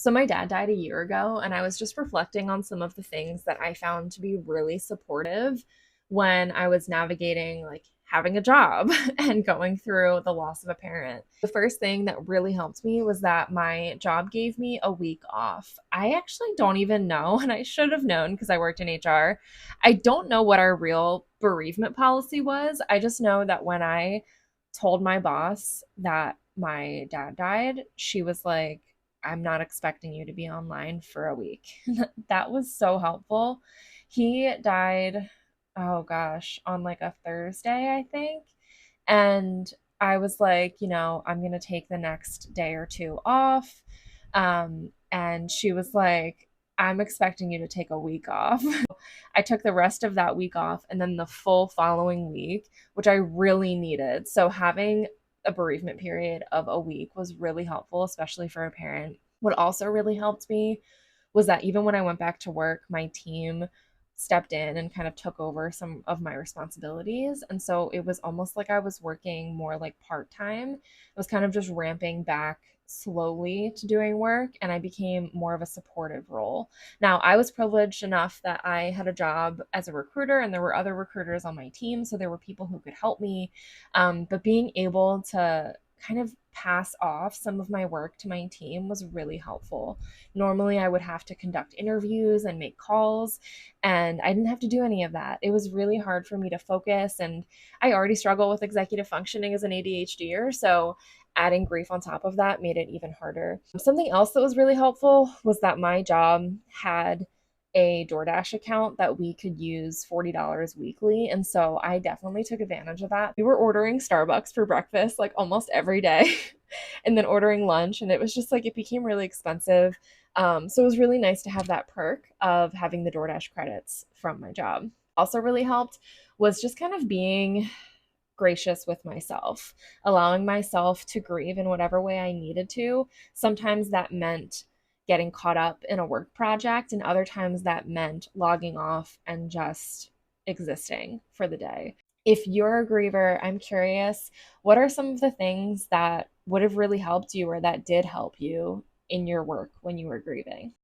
So my dad died a year ago, and I was just reflecting on some of the things that I found to be really supportive when I was navigating like having a job and going through the loss of a parent. The first thing that really helped me was that my job gave me a week off. I actually don't even know, and I should have known because I worked in HR. I don't know what our real bereavement policy was. I just know that when I told my boss that my dad died, she was like, I'm not expecting you to be online for a week. That was so helpful. He died, oh gosh, on like a Thursday, I think. And I was like, I'm going to take the next day or two off. And she was like, I'm expecting you to take a week off. I took the rest of that week off and then the full following week, which I really needed. So having a bereavement period of a week was really helpful, especially for a parent. What also really helped me was that even when I went back to work, my team stepped in and kind of took over some of my responsibilities. And so it was almost like I was working more like part time. I was kind of just ramping back slowly to doing work, and I became more of a supportive role. Now, I was privileged enough that I had a job as a recruiter, and there were other recruiters on my team. So there were people who could help me. But being able to kind of pass off some of my work to my team was really helpful. Normally, I would have to conduct interviews and make calls, and I didn't have to do any of that. It was really hard for me to focus, and I already struggle with executive functioning as an ADHDer, so adding grief on top of that made it even harder. Something else that was really helpful was that my job had a DoorDash account that we could use $40 weekly. And so I definitely took advantage of that. We were ordering Starbucks for breakfast like almost every day and then ordering lunch. And it was just like it became really expensive. So it was really nice to have that perk of having the DoorDash credits from my job. Also, really helped was just kind of being gracious with myself, allowing myself to grieve in whatever way I needed to. Sometimes that meant getting caught up in a work project, and other times that meant logging off and just existing for the day. If you're a griever, I'm curious, what are some of the things that would have really helped you or that did help you in your work when you were grieving?